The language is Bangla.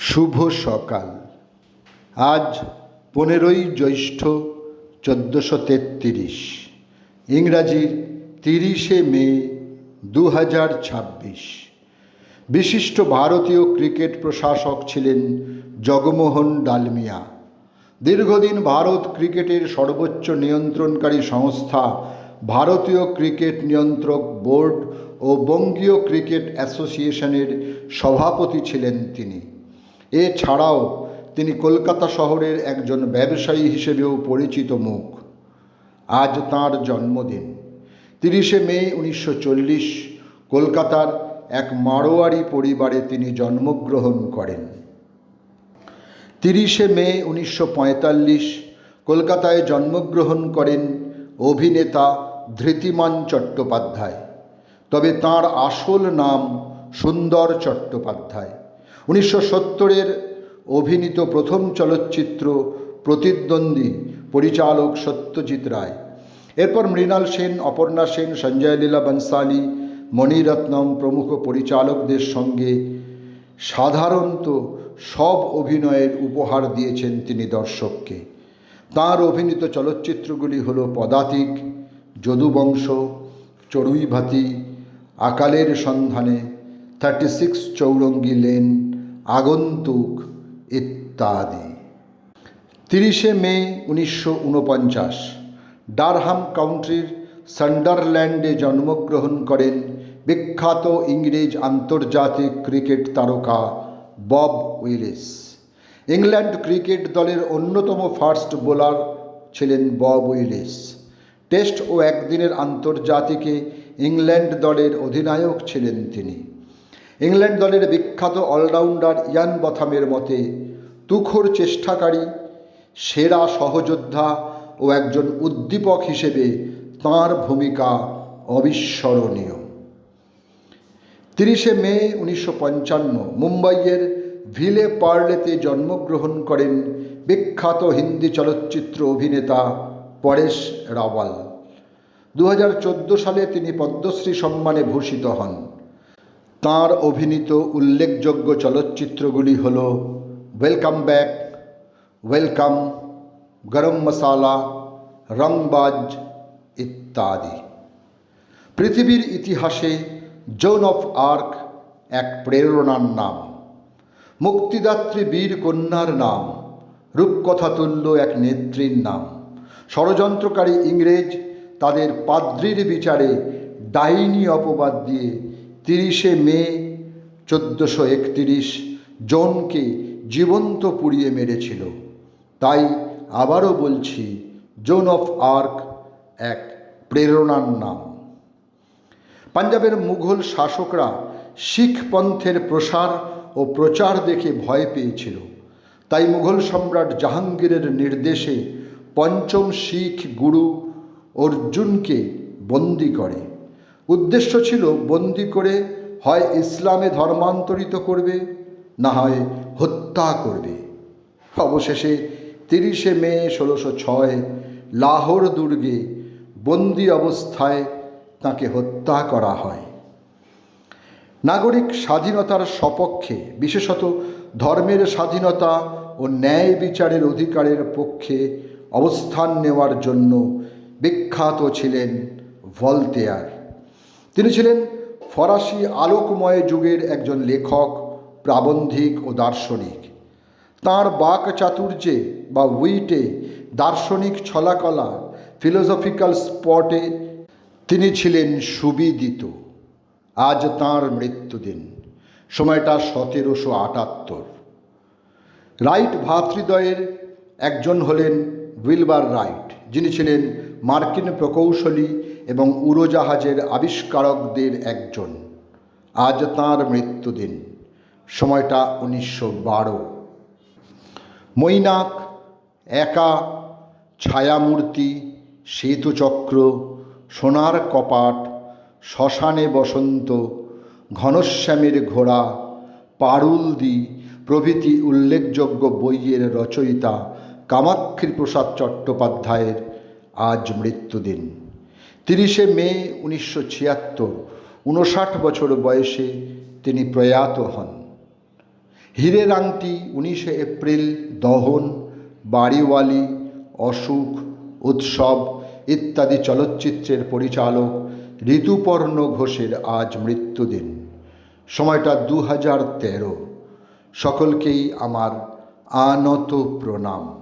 শুভ সকাল। আজ 15ই জ্যৈষ্ঠ 1433, ইংরাজির 30শে মে 2026। বিশিষ্ট ভারতীয় ক্রিকেট প্রশাসক ছিলেন জগমোহন ডালমিয়া। দীর্ঘদিন ভারত ক্রিকেটের সর্বোচ্চ নিয়ন্ত্রণকারী সংস্থা ভারতীয় ক্রিকেট নিয়ন্ত্রক বোর্ড ও বঙ্গীয় ক্রিকেট অ্যাসোসিয়েশনের সভাপতি ছিলেন তিনি। এছাড়াও তিনি কলকাতা শহরের একজন ব্যবসায়ী হিসেবেও পরিচিত মুখ। আজ তাঁর জন্মদিন। 30শে মে 1940 কলকাতার এক মারোয়াড়ি পরিবারে তিনি জন্মগ্রহণ করেন। 30শে মে 1945 কলকাতায় জন্মগ্রহণ করেন অভিনেতা ধৃতিমান চট্টোপাধ্যায়। তবে তাঁর আসল নাম সুন্দর চট্টোপাধ্যায়। 1970-এর অভিনীত প্রথম চলচ্চিত্র প্রতিদ্বন্দ্বী পরিচালক সত্যজিৎ রায়। এরপর মৃণাল সেন, অপর্ণা সেন, সঞ্জয় লীলা বনশালী, মণিরত্নম প্রমুখ পরিচালকদের সঙ্গে সাধারণত সব অভিনয়ের উপহার দিয়েছেন তিনি দর্শককে। তাঁর অভিনীত চলচ্চিত্রগুলি হল পদাতিক, যদুবংশ, চড়ুইভাতি, আকালের সন্ধানে, 36 চৌরঙ্গী লেন, আগন্তুক ইত্যাদি। 30শে মে 1949 ডারহাম কাউন্টির সান্ডারল্যান্ডে জন্মগ্রহণ করেন বিখ্যাত ইংরেজ আন্তর্জাতিক ক্রিকেট তারকা বব উইলিস। ইংল্যান্ড ক্রিকেট দলের অন্যতম ফাস্ট বোলার ছিলেন বব উইলিস। টেস্ট ও একদিনের আন্তর্জাতিকে ইংল্যান্ড দলের অধিনায়ক ছিলেন তিনি। ইংল্যান্ড দলের বিখ্যাত অলরাউন্ডার ইয়ান বথামের মতে তুখোড় চেষ্টাকারী, সেরা সহযোদ্ধা ও একজন উদ্দীপক হিসেবে তাঁর ভূমিকা অবিস্মরণীয়। 30শে মে 1955 মুম্বাইয়ের ভিলে পার্লেতে জন্মগ্রহণ করেন বিখ্যাত হিন্দি চলচ্চিত্র অভিনেতা পরেশ রাওয়াল। 2014 সালে তিনি পদ্মশ্রী সম্মানে ভূষিত হন। তাঁর অভিনীত উল্লেখযোগ্য চলচ্চিত্রগুলি হল ওয়েলকাম ব্যাক, ওয়েলকাম, গরম মশালা, রংবাজ ইত্যাদি। পৃথিবীর ইতিহাসে জোন অফ আর্ক এক প্রেরণার নাম, মুক্তিদাত্রী বীর কন্যার নাম, রূপকথাতুল্য এক নেত্রীর নাম। ষড়যন্ত্রকারী ইংরেজ তাদের পাদ্রীর বিচারে ডাইনি অপবাদ দিয়ে 30শে মে 1431 জোনকে জীবন্ত পুড়িয়ে মেরেছিল। তাই আবারও বলছি, জোন অফ আর্ক এক প্রেরণার নাম। পাঞ্জাবের মুঘল শাসকরা শিখ পন্থের প্রসার ও প্রচার দেখে ভয় পেয়েছিল। তাই মুঘল সম্রাট জাহাঙ্গীরের নির্দেশে পঞ্চম শিখ গুরু অর্জুনকে বন্দি করে। উদ্দেশ্য ছিল বন্দি করে হয় ইসলামে ধর্মান্তরিত করবে, না হয় হত্যা করবে। অবশেষে 30শে মে 1606 লাহোর দুর্গে বন্দি অবস্থায় তাকে হত্যা করা হয়। নাগরিক স্বাধীনতার সপক্ষে, বিশেষত ধর্মের স্বাধীনতা ও ন্যায় বিচারের অধিকারের পক্ষে অবস্থান নেওয়ার জন্য বিখ্যাত ছিলেন ভলতেয়ার। তিনি ছিলেন ফরাসি আলোকময় যুগের একজন লেখক, প্রাবন্ধিক ও দার্শনিক। তাঁর বাক চাতুর্যে বা উইটে, দার্শনিক ছলাকলা, ফিলোসফিক্যাল স্পটে তিনি ছিলেন সুবিদিত। আজ তাঁর মৃত্যুদিন। সময়টা 1778। রাইট ভ্রাতৃদ্বয়ের একজন হলেন উইলবার রাইট, যিনি ছিলেন মার্কিন প্রকৌশলী এবং উড়োজাহাজের আবিষ্কারকদের একজন। আজ তাঁর মৃত্যুদিন। সময়টা 1912। মৈনাক, একা, ছায়ামূর্তি, শ্বেতচক্র, সোনার কপাট, শ্মশানে বসন্ত, ঘনশ্যামের ঘোড়া, পারুলদি প্রভৃতি উল্লেখযোগ্য বইয়ের রচয়িতা কামাক্ষী প্রসাদ চট্টোপাধ্যায়ের আজ মৃত্যুদিন। 30শে মে 1976 59 বছর বয়সে তিনি প্রয়াত হন। হীরের আংটি 19 এপ্রিল, দহন, বাড়িওয়ালি, অসুখ, উৎসব ইত্যাদি চলচ্চিত্রের পরিচালক ঋতুপর্ণ ঘোষের আজ মৃত্যুদিন। সময়টা 2013। সকলকেই আমার আনত প্রণাম।